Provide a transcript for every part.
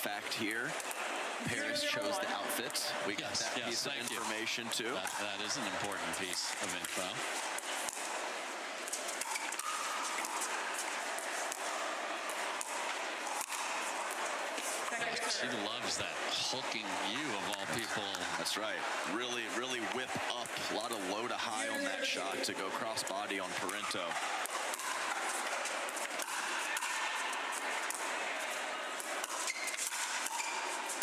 fact here, Parris chose the outfits. We got that piece of information too. That is an important piece of info. She loves that hooking you of all people. That's right. Really, really whip up. A lot of low to high on that shot to go cross body on Prento.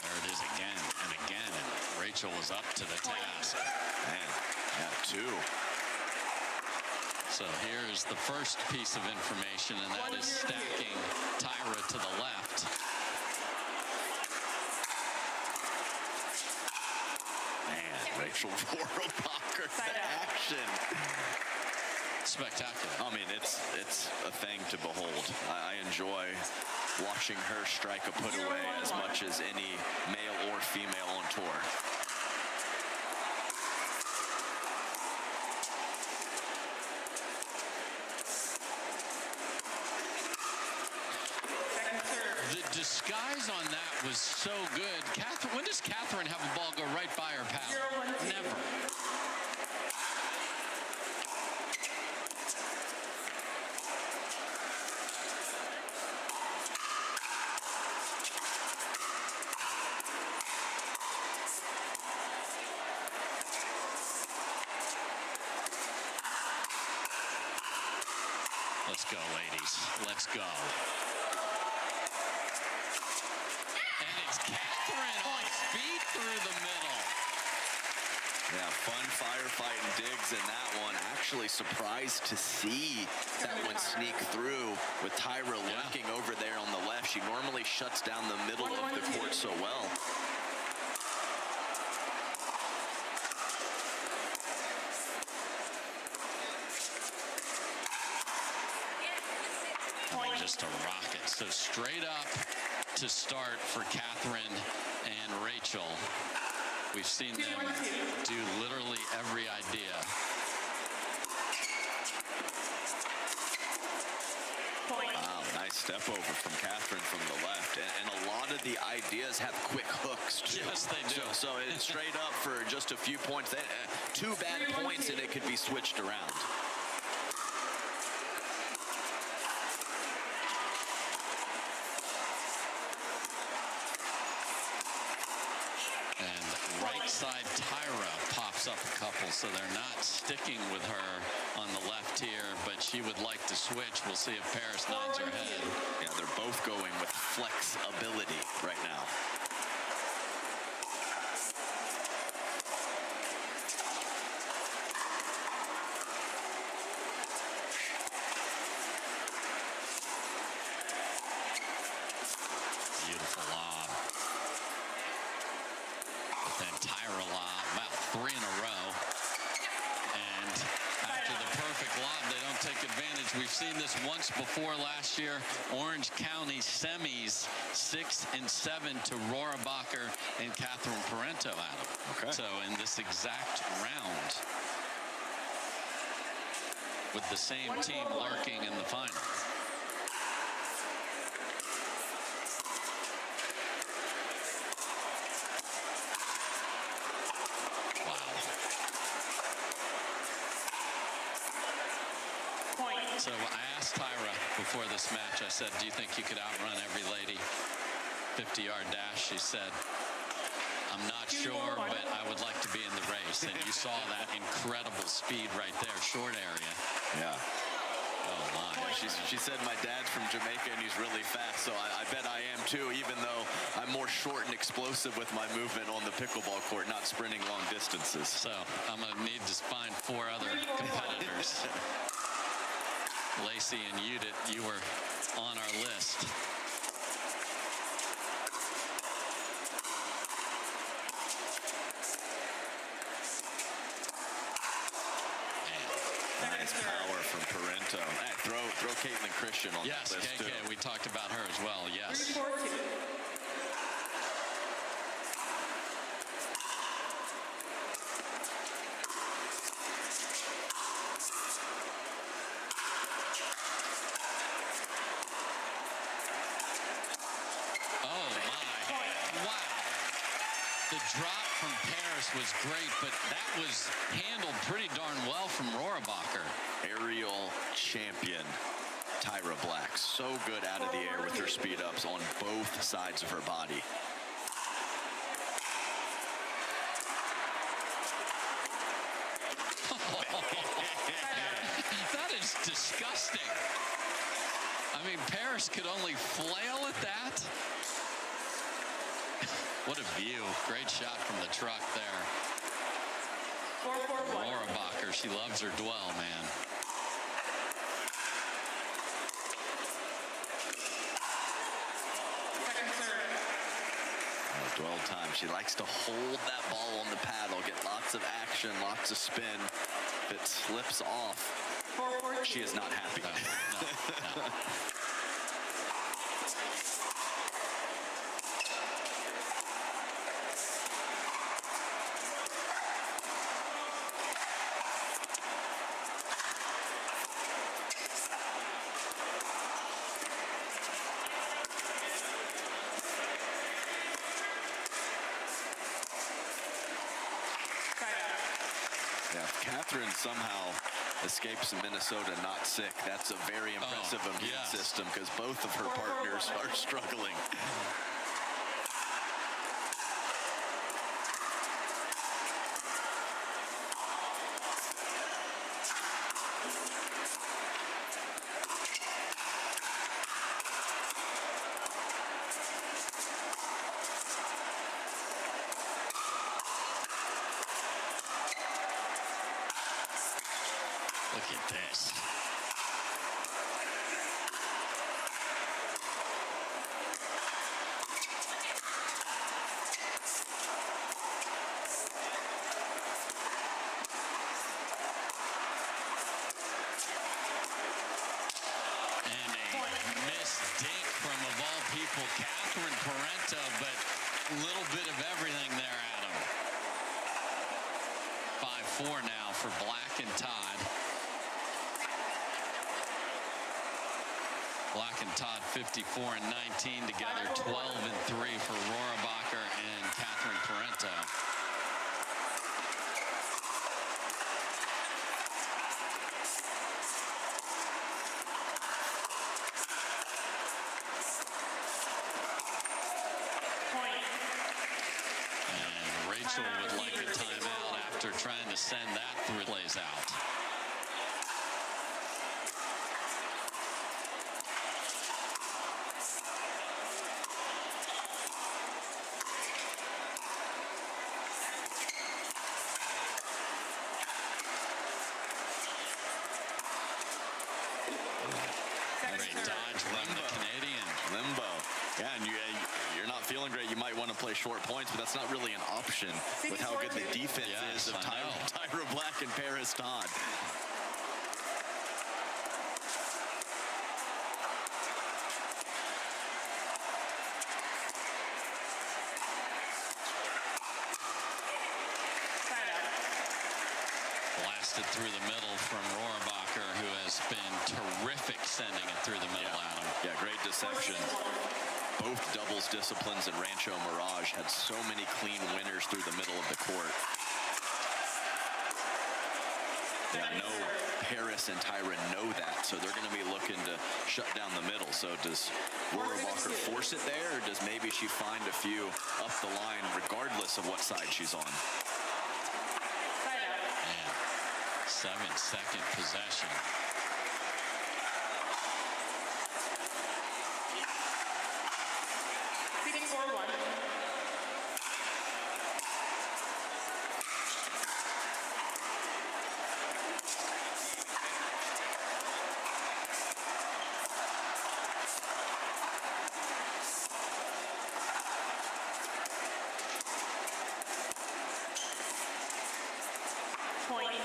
There it is again and again. And Rachel was up to the task. Man, yeah, 2. So here's the first piece of information, and that is stacking Tyra to the left. Rachel Rohrabacher, action. Spectacular. I mean, it's a thing to behold. I enjoy watching her strike a put away as much as any male or female on tour. The disguise on that was so good. Catherine, when does Catherine have a ball go right by her paddle? Never. Let's go, ladies. Let's go. Catherine on speed through the middle. Yeah, fun firefighting digs in that one. Actually surprised to see that one sneak through with Tyra lurking over there on the left. She normally shuts down the middle of the court so well. Just a rocket. So straight up to start for Catherine and Rachel. We've seen them do literally every idea. Wow, nice step over from Catherine from the left. And a lot of the ideas have quick hooks too. Yes, they do. So it's straight up for just a few points. 2 bad points and it could be switched around. Side Tyra pops up a couple, so they're not sticking with her on the left here, but she would like to switch. We'll see if Parris nods her head. Yeah, they're both going with flexibility right now. Beautiful lob. Then Tyra lob, about 3 in a row. And after the perfect lob, they don't take advantage. We've seen this once before last year. Orange County semis, 6 and 7 to Rorabacher and Catherine Parento out of. Okay. So in this exact round, with the same team lurking in the final. So I asked Tyra before this match, I said, do you think you could outrun every lady 50-yard dash? She said, I'm not sure, but I would like to be in the race. And you saw that incredible speed right there, short area. Yeah. Oh, my. Yeah, she said my dad's from Jamaica and he's really fast, so I bet I am too, even though I'm more short and explosive with my movement on the pickleball court, not sprinting long distances. So I'm going to need to find 4 other competitors. Lacey and Judith, you were on our list. Nice power from Parento. Hey, throw Caitlin Christian on yes, the list KK, too. we talked about her as well, yes. drop from Parris was great, but that was handled pretty darn well from Rohrabacher. Aerial champion Tyra Black, so good out of the air with her speed ups on both sides of her body. That is disgusting. I mean, Parris could only flail at that. What a view. Great shot from the truck there. Rorabacher, she loves her dwell, man. Dwell time. She likes to hold that ball on the paddle, get lots of action, lots of spin. If it slips off, she is not happy. No. Catherine somehow escapes Minnesota not sick. That's a very impressive immune system, because both of her partners are struggling. Look at this. And a missed dink from, of all people, Parento, but a little bit of everything there, Adam. 5-4 now for Black and Todd. Black and Todd 54 and 19 together, 12 and 3 for Rorabacher and Parento. And Rachel would like a timeout after trying to send that through. Plays out. Great, you might want to play short points, but that's not really an option with how good the defense is of Tyra Black and Parris Todd. Blasted through the middle from Rorabacher, who has been terrific sending it through the middle, Adam. Yeah, great deception. Both doubles disciplines in Rancho Mirage had so many clean winners through the middle of the court. Yeah, I know Parris and Tyra know that, so they're going to be looking to shut down the middle. So does Rohrabacher force it there, or does maybe she find a few up the line regardless of what side she's on? Man, 7-second possession.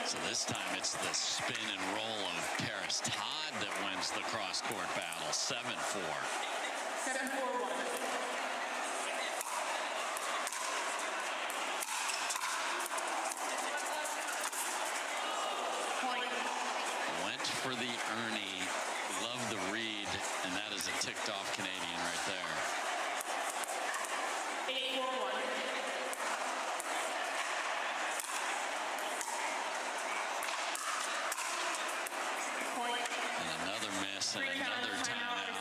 So this time it's the spin and roll of Parris Todd that wins the cross-court battle. 7-4. 7-4-1. Went for the Ernie. Love the read, and that is a ticked off Canadian right there. 8-4-1. Parris and another timeout.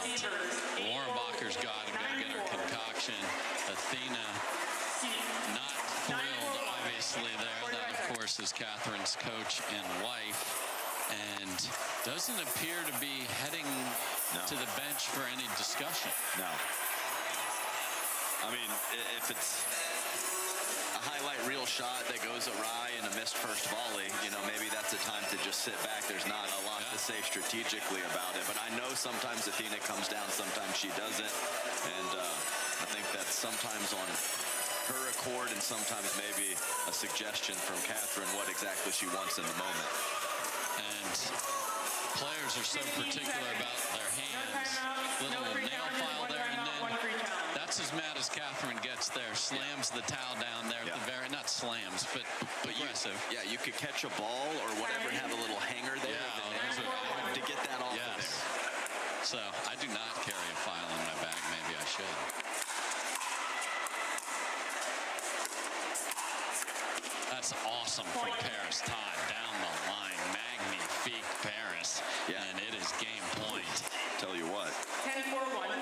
Rohrabacher's got to go get her concoction. Athena not thrilled, obviously, there. That, of course, is Catherine's coach and wife. And doesn't appear to be heading to the bench for any discussion. No. I mean, if it's a highlight reel shot that goes awry and a missed first volley, you know, maybe that's a time to just sit back. There's not a lot to say strategically about it. But I know sometimes Athena comes down, sometimes she doesn't. And I think that's sometimes on her accord and sometimes maybe a suggestion from Catherine what exactly she wants in the moment. And players are so particular about their hands. Little nail file there, and then that's as mad as Catherine gets there. Slams the towel down there at the very, not slams, but aggressive. You could catch a ball or whatever and have a little hanger there to get that off of there. So I do not carry a file in my bag. Maybe I should. That's awesome from Parris. Todd down the line. Magnifique Parris. And it is game point. Tell you what. 10-4-1.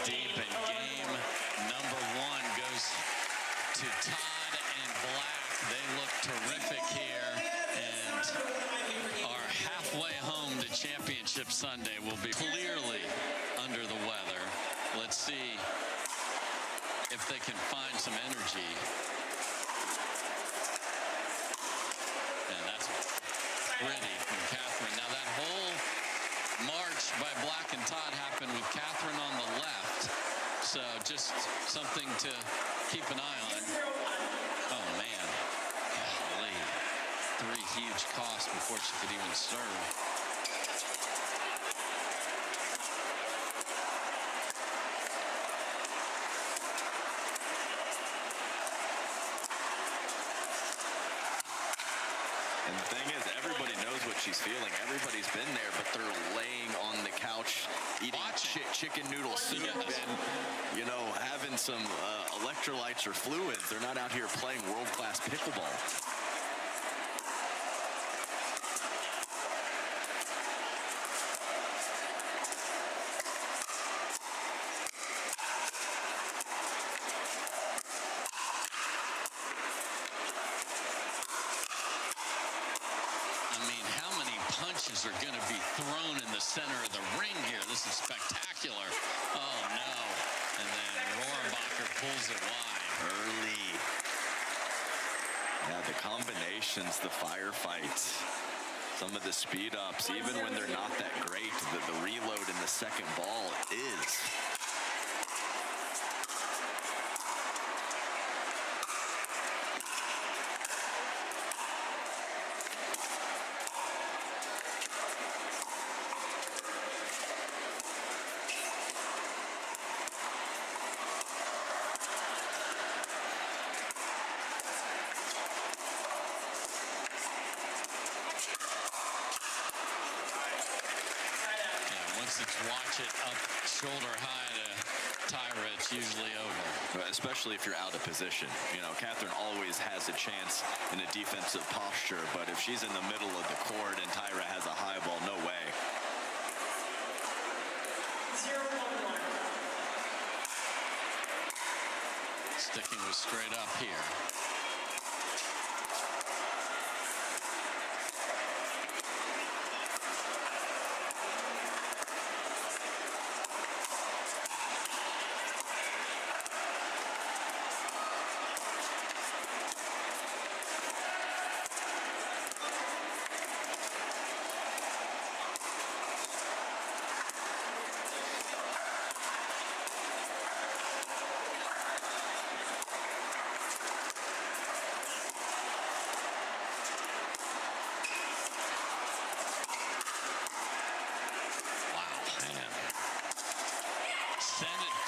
Deep, and game number one goes to Todd and Black. They look terrific here and are halfway home to Championship Sunday. Will be clearly under the weather. Let's see if they can find some energy. And that's pretty from Catherine. Now that whole march by Black and Todd happened with Catherine on the left, so just something to keep an eye on. Oh man, golly, 3 huge costs before she could even serve. And the thing is, everybody knows what she's feeling. Everybody's been there, but they're laying on the couch eating chicken noodle soup and, you know, having some electrolytes or fluids. They're not out here playing world-class pickleball. Are going to be thrown in the center of the ring here. This is spectacular. Oh no. And then Rorabacher pulls it wide. Early. Yeah, the combinations, the firefights, some of the speed ups, even when they're not that great, the reload in the second ball is. Watch it up shoulder high to Tyra, it's usually over. Especially if you're out of position. You know, Catherine always has a chance in a defensive posture, but if she's in the middle of the court and Tyra has a high ball, no way. 0-1-1. Sticking with straight up here.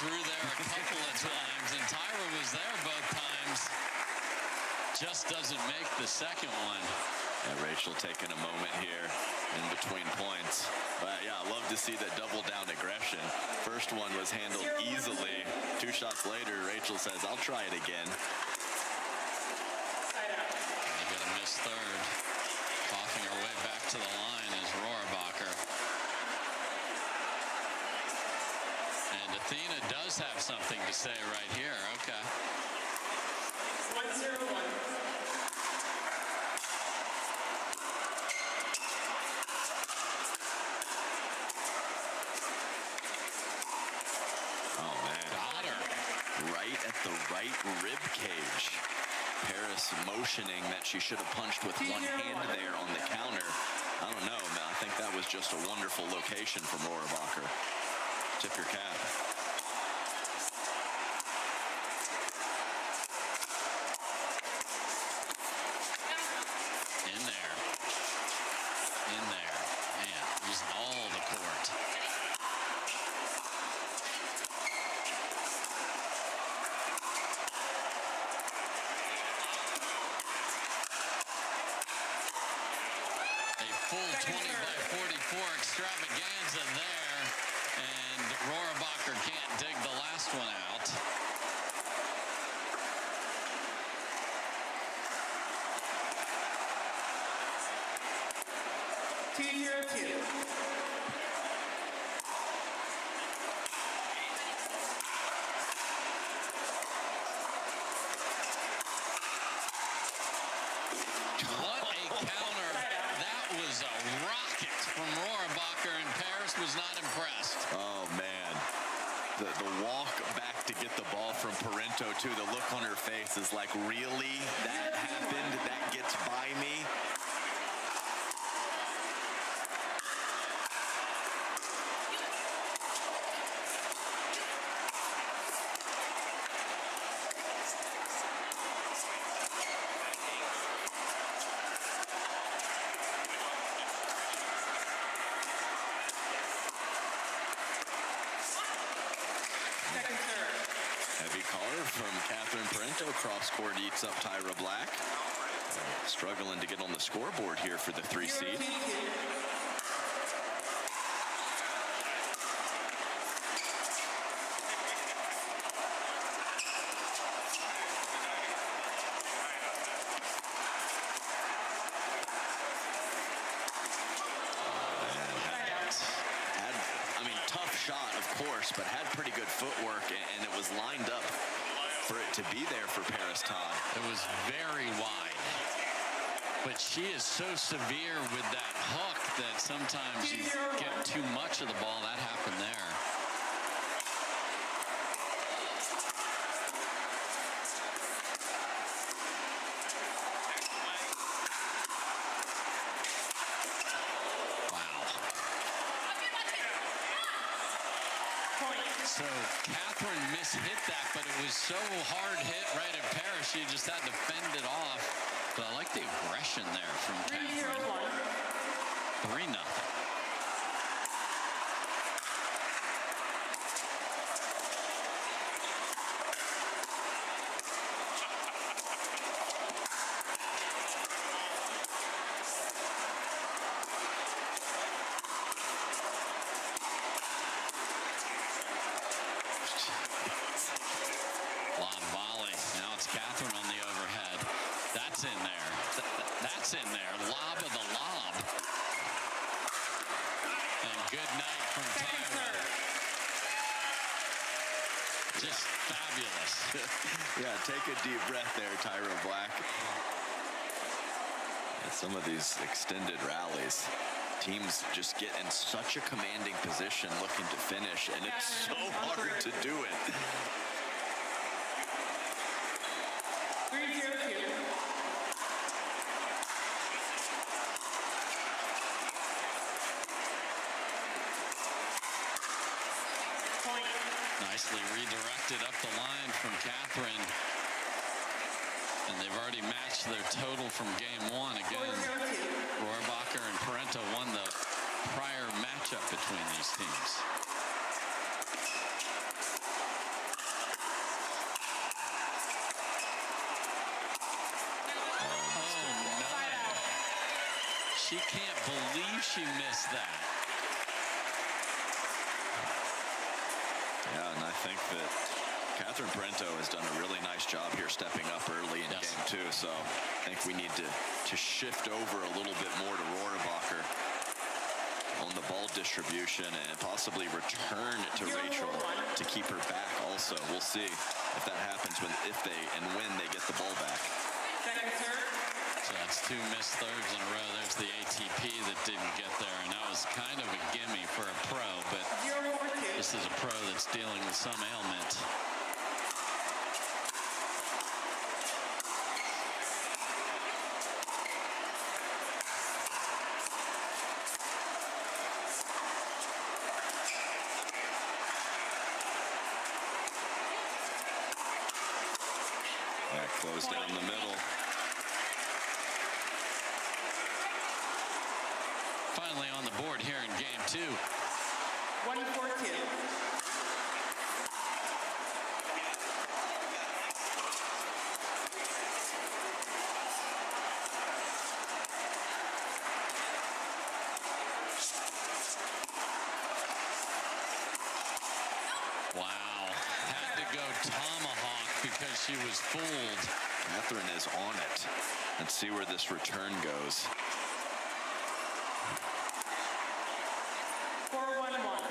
Through there a couple of times, and Tyra was there both times. just doesn't make the second one. Yeah, Rachel taking a moment here in between points. But yeah, I love to see that double down aggression. First one was handled easily. 2 shots later, Rachel says, I'll try it again. They got a missed third. Coughing her way back to the line is Rohrabacher. And Athena does have something to say right here. Okay. 1-0-1. Oh, man. Got her. Right at the right rib cage. Parris motioning that she should have punched with one hand there on the counter. I don't know, man. I think that was just a wonderful location from Rorabacher. Tip your cap. In there. In there. Man, using all the court. A full 20-by-44 extravaganza there. And Rorabacher can't dig the last one out. What a counter. That was a rocket from Rorabacher, and Parris was not impressed. Oh, man. The walk back to get the ball from Parento, too. The look on her face is like, really? That happened? That gets by me? Heavy car from Parento. Cross court eats up Tyra Black. Struggling to get on the scoreboard here for the 3 seed. Shot, of course, but had pretty good footwork, and it was lined up for it to be there for Parris, Todd. It was very wide, but she is so severe with that hook that sometimes you get too much of the ball. That happened there. So Catherine mishit that, but it was so hard hit right at Parris, she just had to fend it off. But I like the aggression there from Catherine. 3-0. That's in there. Lob of the lob. And good night from Tyra. Just fabulous. Yeah, take a deep breath there, Tyra Black. And some of these extended rallies, teams just get in such a commanding position looking to finish, and it's so hard to do it. 3-0-2. Nicely redirected up the line from Catherine. And they've already matched their total from game 1. Again, Rorabacher and Parento won the prior matchup between these teams. She can't believe she missed that. Yeah, and I think that Parento has done a really nice job here stepping up early in game two. So I think we need to shift over a little bit more to Rohrabacher on the ball distribution and possibly return it to Rachel to keep her back also. We'll see if that happens when they get the ball back. So that's 2 missed thirds in a row. There's the ATP that didn't get there, and that was kind of a gimme for a pro, but this is a pro that's dealing with some ailment. Close down the middle. Finally on the board here in game two. 1-4-2. Wow, had to go tomahawk because she was fooled. Catherine is on it. Let's see where this return goes. 4-1-1.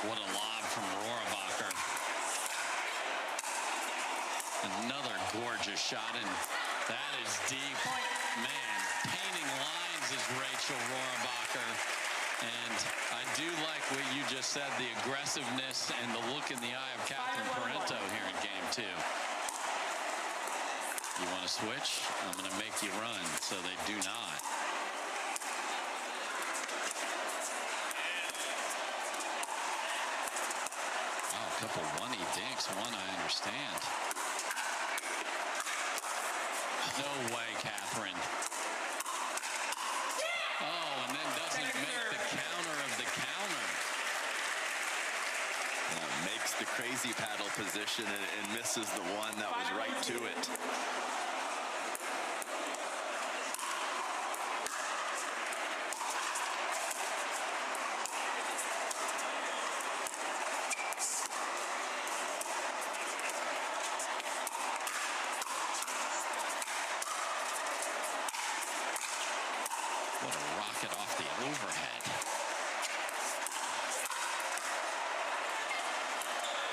What a lob from Rorabacher. Another gorgeous shot, and that is deep. Man, painting lines is Rachel Rorabacher. And I do like what you just said, the aggressiveness and the look in the eye of Captain Parento here in game two. You want to switch? I'm going to make you run, so they do not. Couple one-y dinks, one I understand. No way, Catherine. Oh, and then doesn't make the counter of the counter. Makes the crazy paddle position and misses the one that was right to it. What a rocket off the overhead.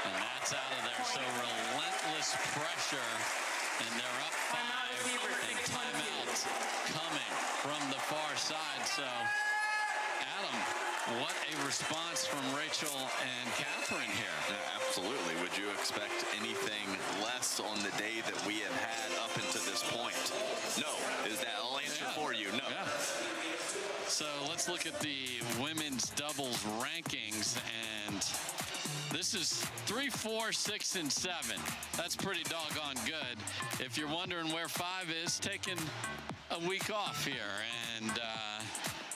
And that's out of there. So relentless pressure. And they're up 5. And timeout coming from the far side. So, Adam, what a response from Rachel and Catherine here. Yeah, absolutely. Would you expect anything less on the day that we have had up until this point? No. Is that all answer for you? No. Yeah. So let's look at the women's doubles rankings, and this is 3, 4, 6, and 7. That's pretty doggone good. If you're wondering where 5 is, taking a week off here, and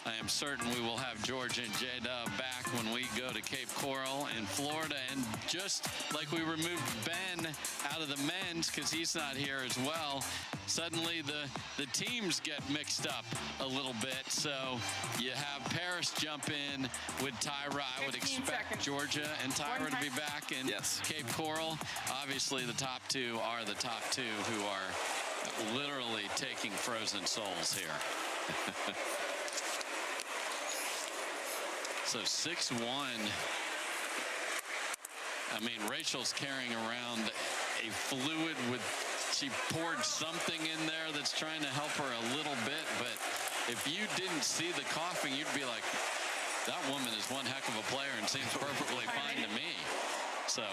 I am certain we will have Georgia and J-Dub back when we go to Cape Coral in Florida. And just like we removed Ben out of the men's because he's not here as well, suddenly the teams get mixed up a little bit. So you have Parris jump in with Tyra. I would expect Georgia and Tyra to be back in Cape Coral. Obviously, the top 2 are the top 2 who are literally taking frozen souls here. So 6-1. I mean, Rachel's carrying around a fluid with, she poured something in there that's trying to help her a little bit. But if you didn't see the coughing, you'd be like, that woman is one heck of a player and seems perfectly fine to me. So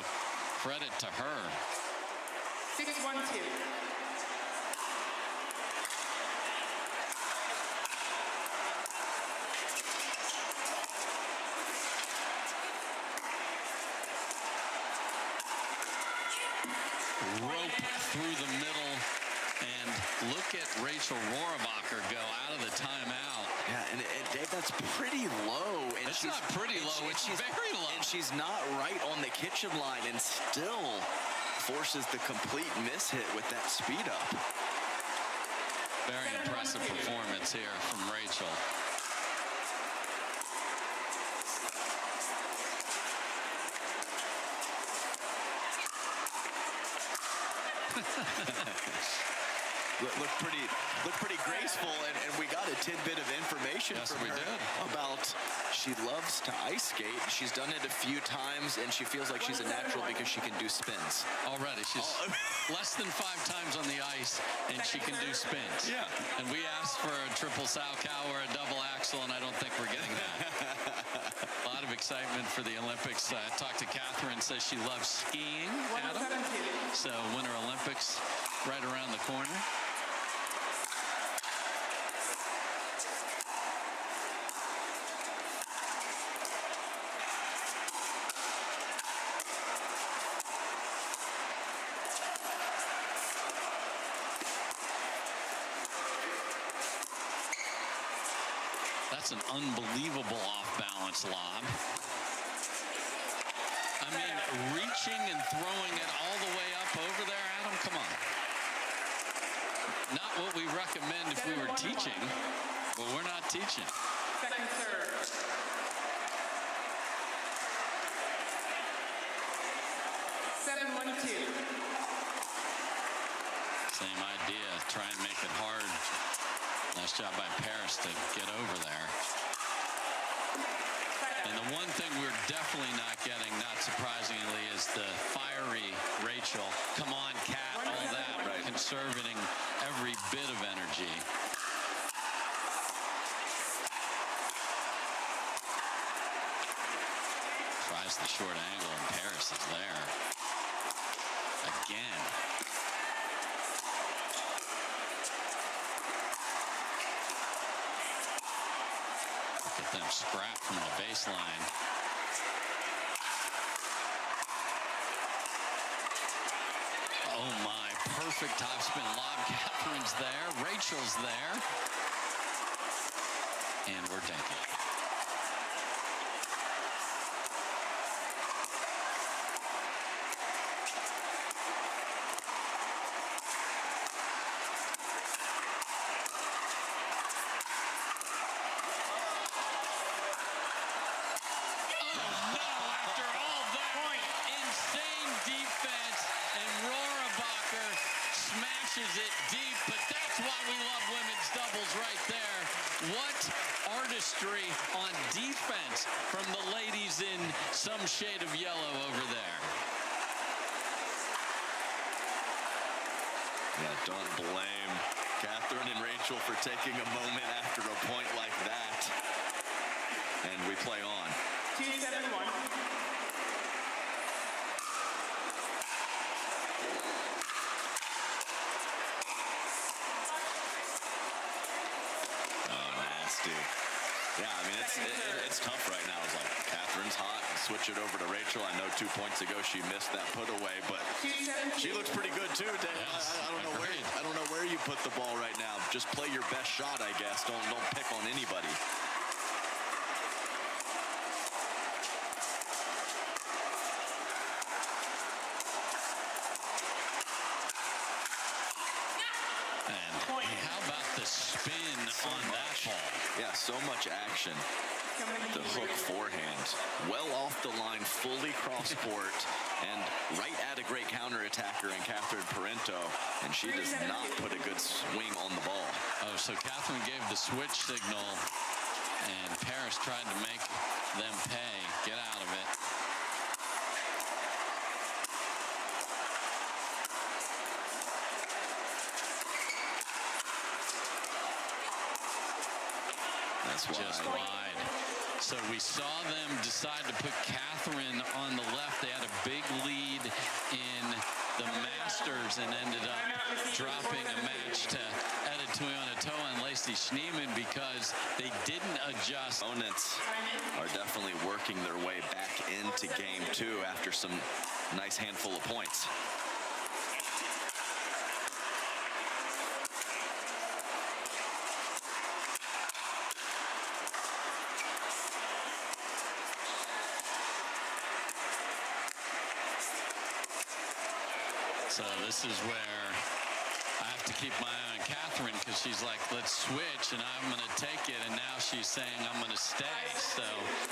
credit to her. 6-1-2. rope through the middle. And look at Rachel Rohrabacher go out of the timeout. Yeah, and Dave, that's pretty low. And it's not pretty low, it's very low. And she's not right on the kitchen line and still forces the complete miss hit with that speed up. Very impressive performance here from Rachel. Look pretty graceful, and we got a tidbit of information from her about she loves to ice skate. She's done it a few times, and she feels like she's a natural because she can do spins. Already, she's less than 5 times on the ice, and she can do spins. Yeah. And we asked for a triple Salchow or a double axel, and I don't think we're getting that. A lot of excitement for the Olympics. I talked to Catherine, says she loves skiing, Adam. So Winter Olympics right around the corner. That's an unbelievable off-balance lob. I mean, reaching and throwing it all the way up over there, Adam, come on. Not what we recommend if we were teaching, but we're not teaching. Second serve. Seven, 1-2. Same idea, try and make it hard. Nice job by Parris to get over there. And the one thing we're definitely not getting, not surprisingly, is the fiery Rachel. Come on, Cat, all that. Right. Conserving every bit of energy. Tries the short angle, and Parris is there. Again. Them scrap from the baseline. Oh my, perfect topspin lob. Catherine's there, Rachel's there. And we're tanking. It deep, but that's why we love women's doubles right there. What artistry on defense from the ladies in some shade of yellow over there. Yeah, don't blame Catherine and Rachel for taking a moment after a point like that. And we play on. 2-7-1. Yeah, I mean, it's tough right now. It's like Catherine's hot. Switch it over to Rachel. I know 2 points ago she missed that put away, but she looks pretty good too, Dave. Yes, I don't know where you put the ball right now. Just play your best shot, I guess. Don't pick on anybody. How about the spin on that ball? Yeah, so much action. The hook forehand. Well off the line, fully cross court, and right at a great counterattacker in Catherine Parento, and she does not put a good swing on the ball. Oh, so Catherine gave the switch signal, and Parris tried to make them pay. Get out of it. Just wide. So we saw them decide to put Catherine on the left. They had a big lead in the Masters and ended up dropping a match to Parenteau and Lacey Schneeman because they didn't adjust. Opponents are definitely working their way back into game 2 after some nice handful of points. So this is where I have to keep my eye on Catherine, because she's like, let's switch, and I'm going to take it. And now she's saying I'm going to stay. So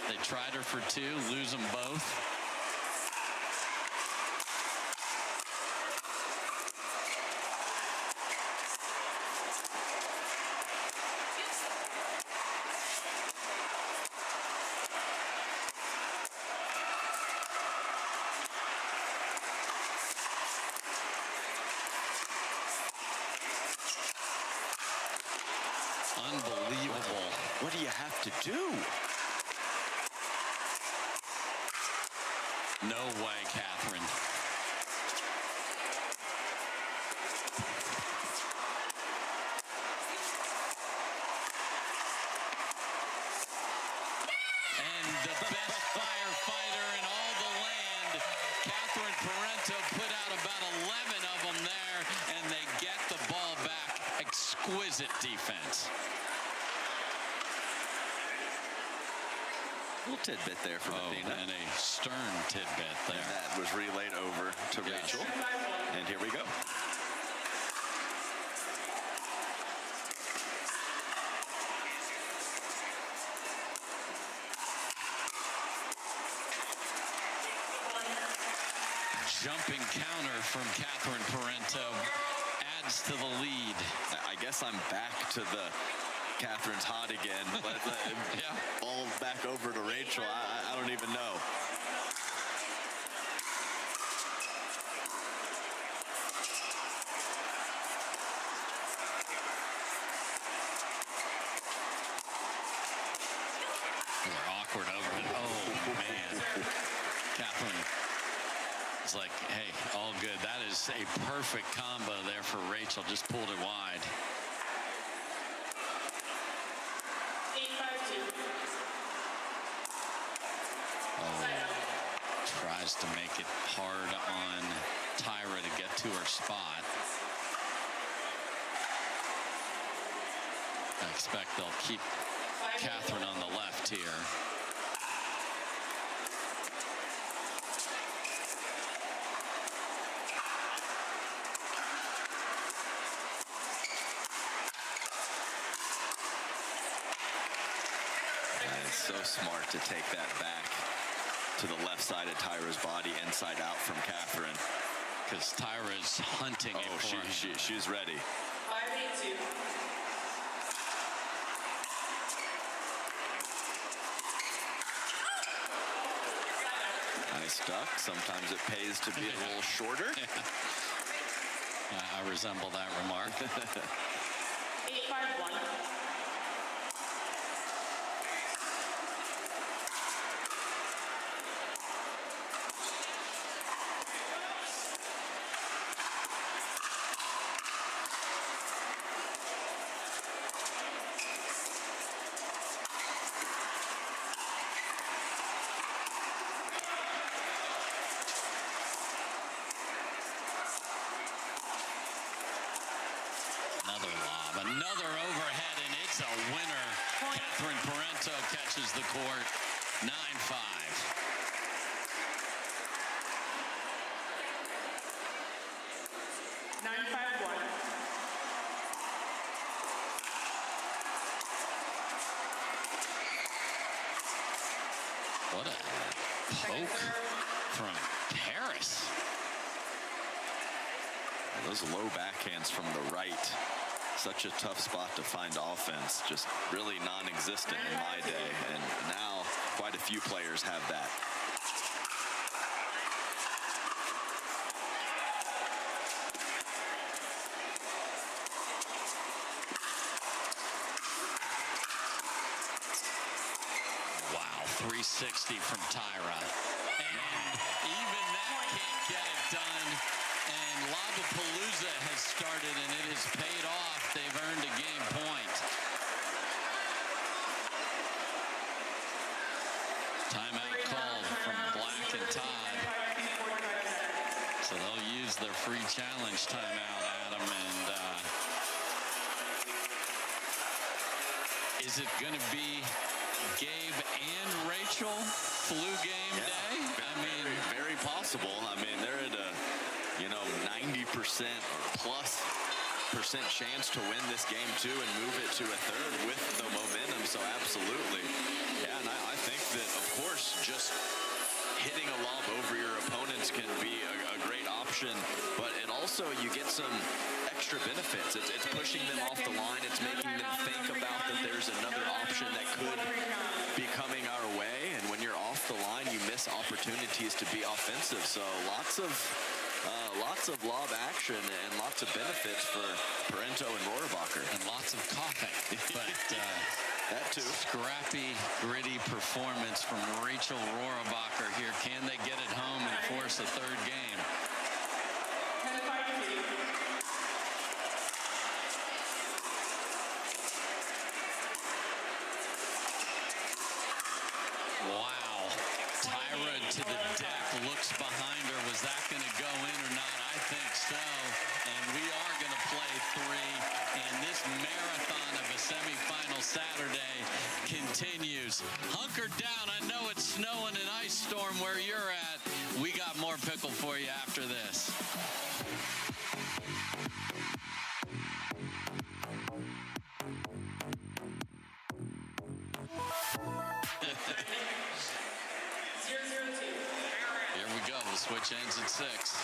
they tried her for 2, lose them both. Unbelievable. What do you have to do? No way, Catherine. And the best firefighter in all the land, Catherine Parento, put out about 11 of them there, and they get the ball back. Exquisite defense. Little tidbit there from Athena. And a stern tidbit there. And that was relayed over to Rachel. And here we go. Jumping counter from Catherine Parento adds to the lead. I guess I'm back to the Catherine's hot again. But yeah. Ball back over to Rachel. I don't even know. They're awkward over it. Oh, man. Catherine is like, hey, all good. That is a perfect combo there for Rachel. Just pulled it wide. Tries to make it hard on Tyra to get to her spot. I expect they'll keep Catherine on the left here. And it's so smart to take that back to the left side of Tyra's body, inside out from Catherine. Because Tyra's hunting it for him. She's ready. 5-8-2. Nice duck. Sometimes it pays to be a little shorter. I resemble that remark. 8-5-1. Another overhead, and it's a winner. Catherine Parento catches the court. 9-5. What a poke from Parris. Those low backhands from the right. Such a tough spot to find offense. Just really non-existent in my day. And now quite a few players have that. Wow, 360 from Tyra. And even that can't get it done. And Lollapalooza has started, and it has paid off. They've earned a game point. Timeout called from Black and Todd. So they'll use their free challenge timeout, Adam. And is it going to be Gabe and Rachel flu game day? I mean, very possible. I mean, they're at a, 90 90% plus chance to win this game too and move it to a third with the momentum. So absolutely. Yeah, and I think that, of course, just hitting a lob over your opponents can be a great option, but it also, you get some extra benefits. It's pushing them off the line. It's making them think about that there's another option that could be coming our way. And when you're off the line, you miss opportunities to be offensive. So lots of lob action and lots of benefits for Parento and Rorabacher. And lots of coughing. But that too. Scrappy, gritty performance from Rachel Rohrabacher here. Can they get it home and force a third game? Wow. Tyra to the deck, looks behind her. Was that going to go in or not? I think so. And we are going to play three. And this marathon of a semifinal Saturday continues. Hunker down. I know it's snowing an ice storm where you're at. We got more pickle for you after this. Here we go. The switch ends at 6.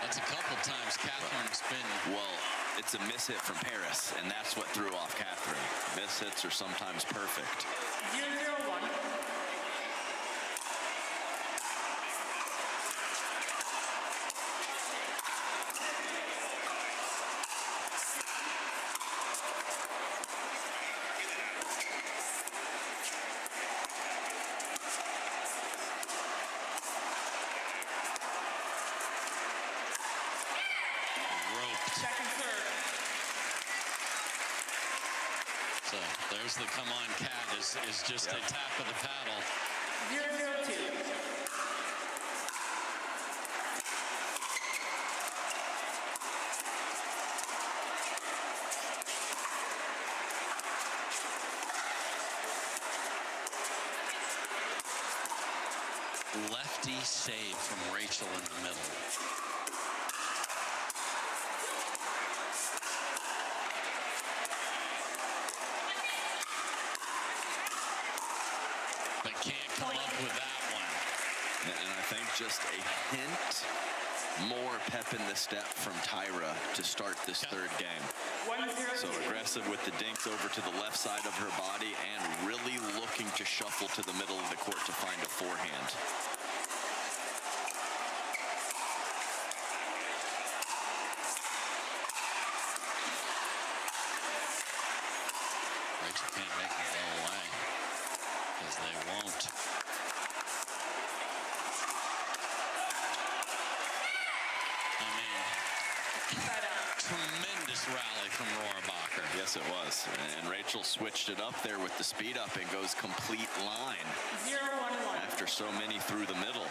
That's a couple times Catherine's been. Well, it's a miss hit from Parris, and that's what threw off Catherine. Miss hits are sometimes perfect. 0-0-1. So there's the come on cat is just a tap of the paddle. 0-0-2. Lefty save from Rachel in the middle. But can't come up with that one. And I think just a hint more pep in the step from Tyra to start this third game. 1-0-2. So aggressive with the dinks over to the left side of her body and really looking to shuffle to the middle of the court to find a forehand. Rachel can't make it go away because they won't. I mean, tremendous rally from Rorabacher. Yes, it was. And Rachel switched it up there with the speed up and goes complete line 0-1-1. after so many through the middle.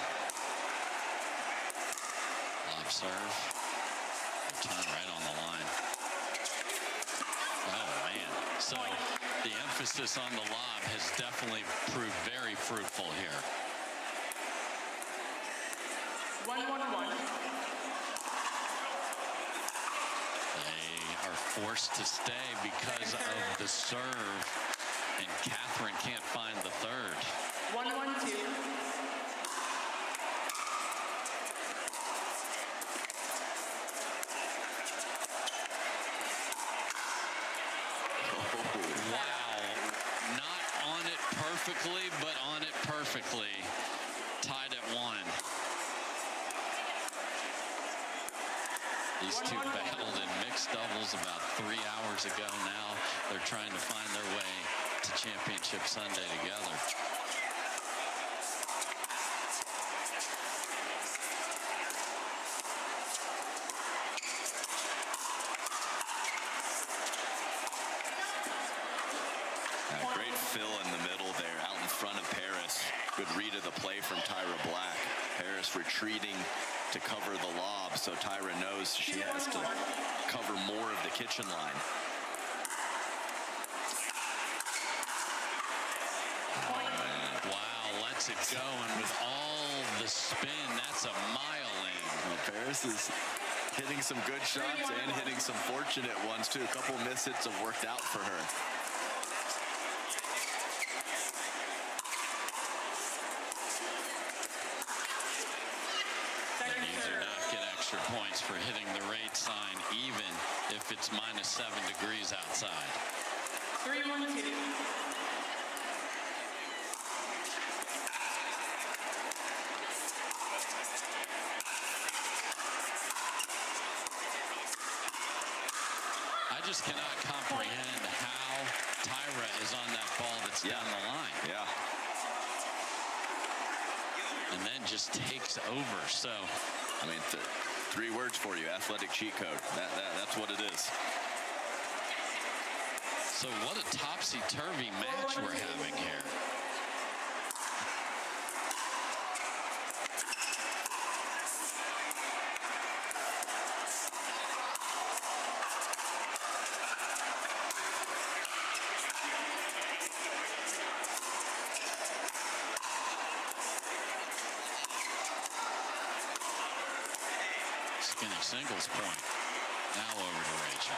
Lob serve. Turn right on the line. Oh, man. So the emphasis on the lob has definitely proved very fruitful here. 1-1-1. They are forced to stay because of the serve, and Catherine can't find the third. 1-1-2. Wow. Not on it perfectly, but on it perfectly. Tied at 1. These two battled in mixed doubles about 3 hours ago now. They're trying to find their way to Championship Sunday together. Great fill in the middle there, out in front of Parris. Good read of the play from Tyra Black. Parris retreating to cover the lob, so Tyra knows she has to cover more of the kitchen line. gets it going with all the spin. That's a mile in. Well, Parris is hitting some good shots and hitting some fortunate ones too. A couple miss hits have worked out for her. And you do not get extra points for hitting the rate sign, even if it's -7 degrees outside. 3-1-2. I just cannot comprehend how Tyra is on that ball that's down the line. Yeah. And then just takes over. So, I mean, 3 words for you: athletic cheat code. That's what it is. So what a topsy-turvy match we're having here. Skinny singles point. Now over to Rachel.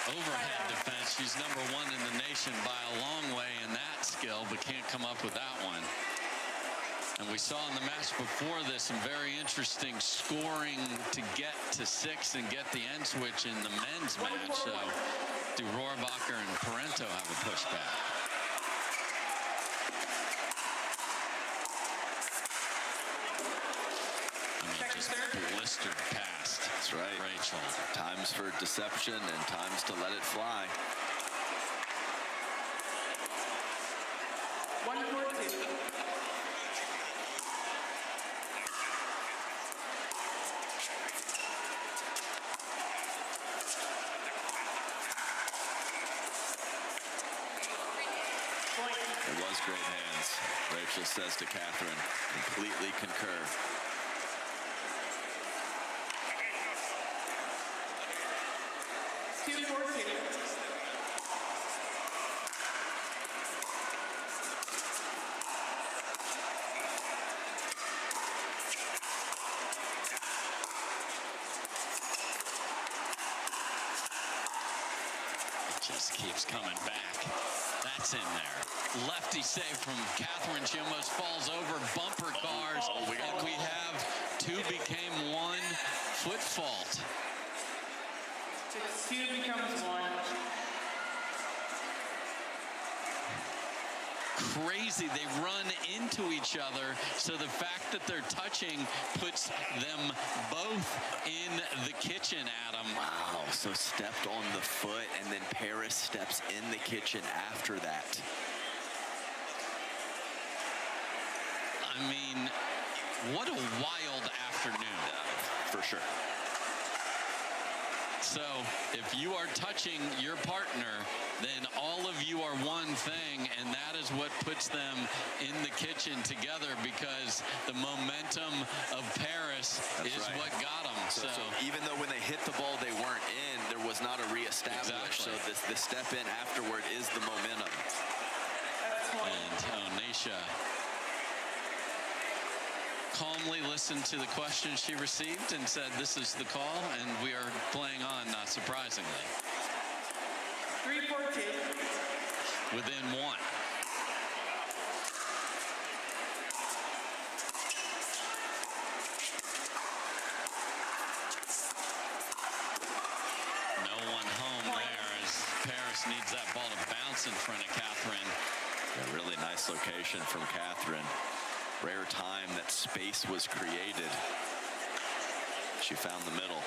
Overhead defense. She's #1 in the nation by a long way in that skill, but can't come up with that one. And we saw in the match before this some very interesting scoring to get to 6 and get the end switch in the men's match. So do Rohrabacher and Parento have a pushback? I mean, just blistered past. That's right. Rachel. Times for deception and times to let it fly. 1-4-2. It was great hands. Rachel says to Catherine, completely concur. Just keeps coming back. That's in there. Lefty save from Catherine. She almost falls over. Bumper cars. And we have 2 became 1 foot fault. 2 becomes 1. Crazy. They run into each other. So the fact that they're touching puts them both in the kitchen, Adam. Wow. So stepped on the foot, and then Parris steps in the kitchen after that. I mean, what a wild afternoon. For sure. So if you are touching your partner, then all of you are one thing, and that is what puts them in the kitchen together, because the momentum of Parris is right. what got them. So even though when they hit the ball they weren't in, there was not a reestablish. Exactly. So the step in afterward is the momentum. And Onisha calmly listened to the question she received and said, this is the call, and we are playing on, not surprisingly. 3-4-2. Within 1. No one home there as Parris needs that ball to bounce in front of Catherine. A really nice location from Catherine. Rare time that space was created. She found the middle.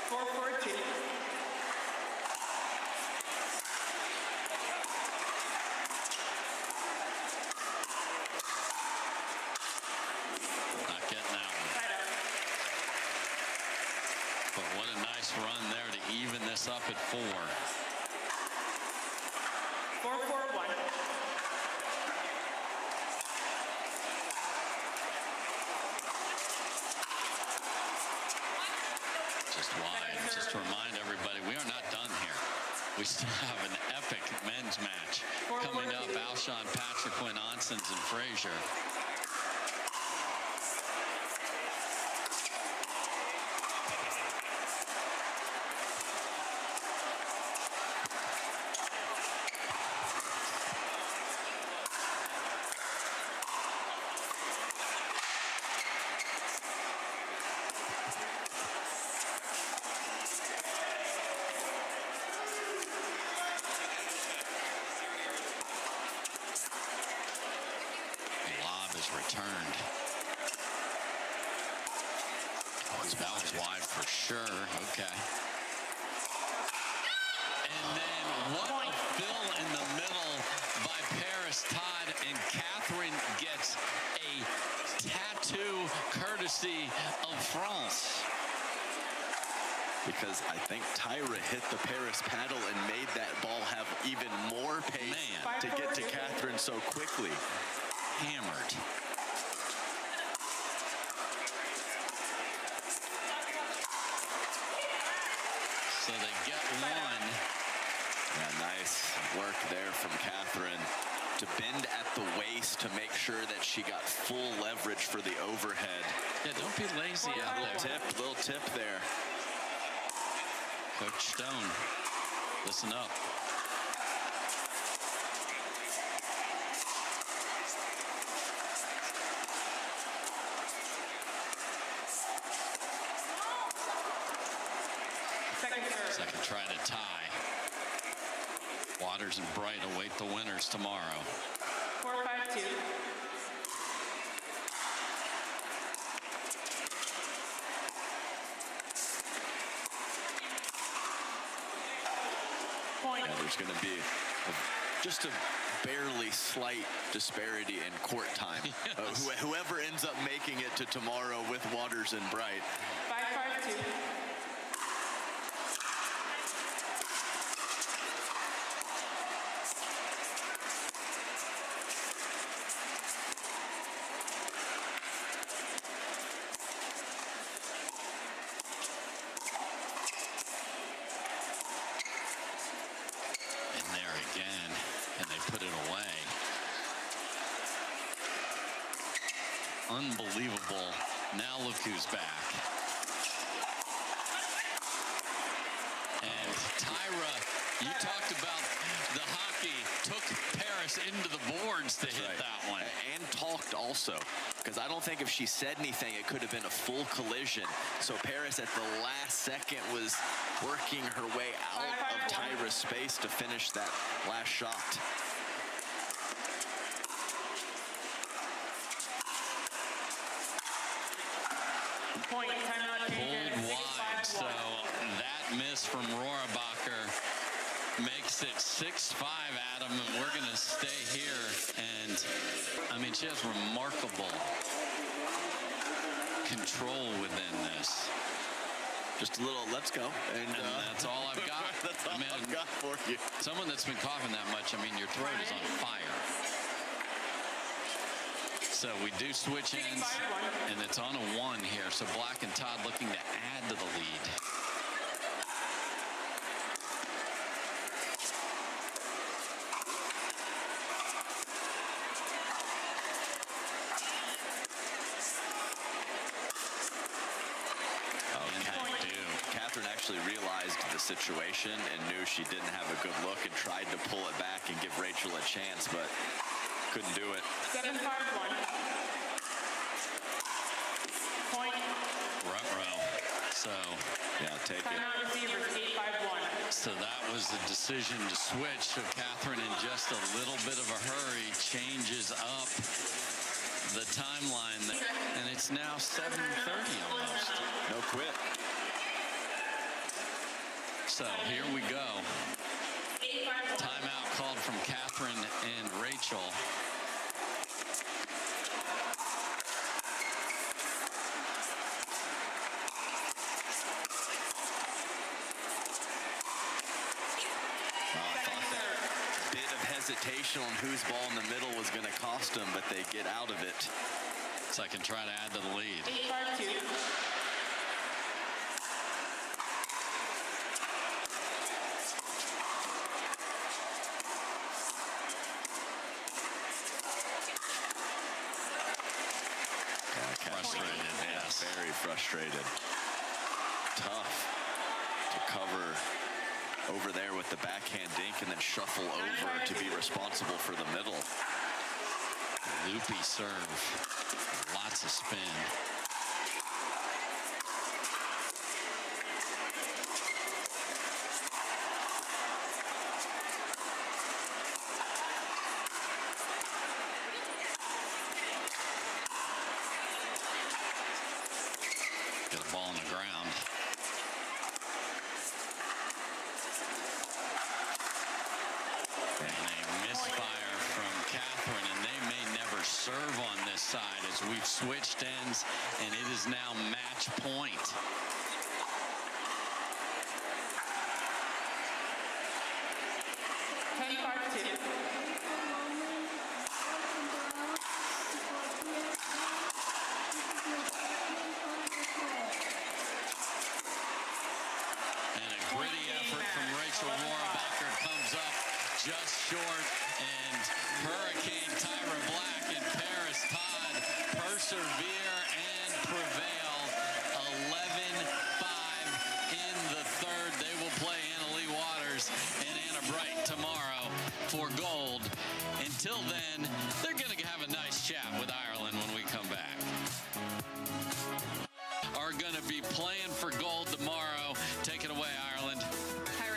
4-4-2. Not getting that one. But what a nice run there to even this up at 4. 4-4-1. just wide. Just to remind everybody, we are not done here. We still have an epic men's match coming up. Alshon, Patrick, Quinn Onsens, and Frazier. Returned. Oh, that was wide for sure. Okay. And then what a fill in the middle by Parris. Todd and Catherine gets a tattoo courtesy of France. Because I think Tyra hit the Parris paddle and made that ball have even more pace to get to Catherine so quickly. Hammered. So they get one. Yeah, nice work there from Catherine to bend at the waist to make sure that she got full leverage for the overhead. Yeah, don't be lazy out there. Little tip there. Coach Stone, listen up. Second try to tie. Waters and Bright await the winners tomorrow. 4-5-2. Point. Yeah, there's going to be just a barely slight disparity in court time. Yes. Whoever ends up making it to tomorrow with Waters and Bright. 5-5-2. Again, and they put it away. Unbelievable. Now look who's back. And Tyra, you talked about the hockey, took Parris into the boards to hit that one. And talked also, because I don't think if she said anything, it could have been a full collision. So Parris at the last second was working her way out of Tyra's space to finish that last shot. Point. Timeout. Pulled wide, so that miss from Rorabacher makes it 6-5, Adam, and we're going to stay here. And, I mean, she has remarkable control within this. Just a little, let's go. And that's all I've got. That's all I've got for you. Someone that's been coughing that much, I mean, your throat is on fire. So we do switch ends, and it's on a 1 here. So Black and Todd looking to add to the lead. Realized the situation and knew she didn't have a good look and tried to pull it back and give Rachel a chance, but couldn't do it. 7-5-1. Point. Ruh-roh. So, yeah, take it. Timeout receivers, 8-5-1. So that was the decision to switch. So Catherine, in just a little bit of a hurry, changes up the timeline, and it's now 7:30 almost. No quit. So here we go. Timeout called from Catherine and Rachel. I thought that bit of hesitation on whose ball in the middle was going to cost them, but they get out of it. So I can try to add to the lead. 8-5-2. frustrated. Tough to cover over there with the backhand dink and then shuffle over to be responsible for the middle. Loopy serve, lots of spin. Get a ball on the ground. And a misfire from Catherine, and they may never serve on this side as we've switched ends, and it is now match point. Rohrabacher comes up just short, and Hurricane Tyra Black and Parris Todd persevere and prevail. 11-5 in the third. They will play Anna Lee Waters and Anna Bright tomorrow for gold. Until then, they're going to have a nice chat with Ireland when we come back. Are going to be playing for gold tomorrow. Take it away, Ireland.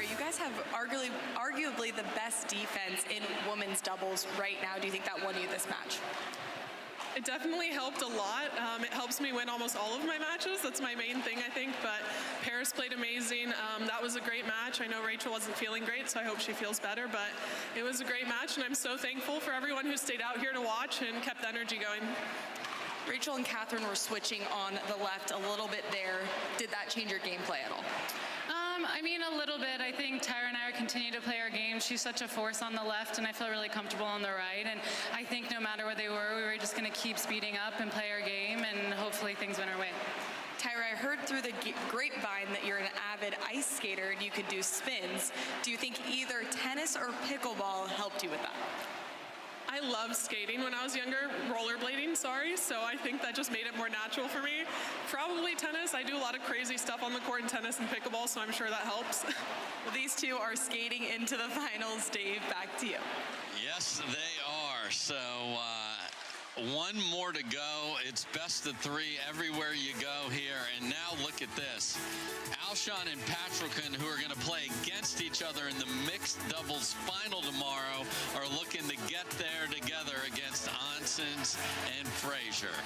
You guys have arguably the best defense in women's doubles right now. Do you think that won you this match? It definitely helped a lot. It helps me win almost all of my matches. That's my main thing, I think. But Parris played amazing. That was a great match. I know Rachel wasn't feeling great, so I hope she feels better. But it was a great match, and I'm so thankful for everyone who stayed out here to watch and kept the energy going. Rachel and Catherine were switching on the left a little bit there. Did that change your gameplay at all? I mean, a little bit. I think Tyra and I are continuing to play our game. She's such a force on the left, and I feel really comfortable on the right. And I think no matter where they were, we were just going to keep speeding up and play our game, and hopefully things went our way. Tyra, I heard through the grapevine that you're an avid ice skater and you could do spins. Do you think either tennis or pickleball helped you with that? I loved skating when I was younger, rollerblading, so I think that just made it more natural for me. Probably tennis. I do a lot of crazy stuff on the court in tennis and pickleball, so I'm sure that helps. Well, these two are skating into the finals. Dave, back to you. Yes, they are. So one more to go. It's best of three everywhere you go here. And now look at this. Alshon and Patrican, who are going to play against each other in the mixed doubles final tomorrow, are looking to get there together against Onsens and Frazier.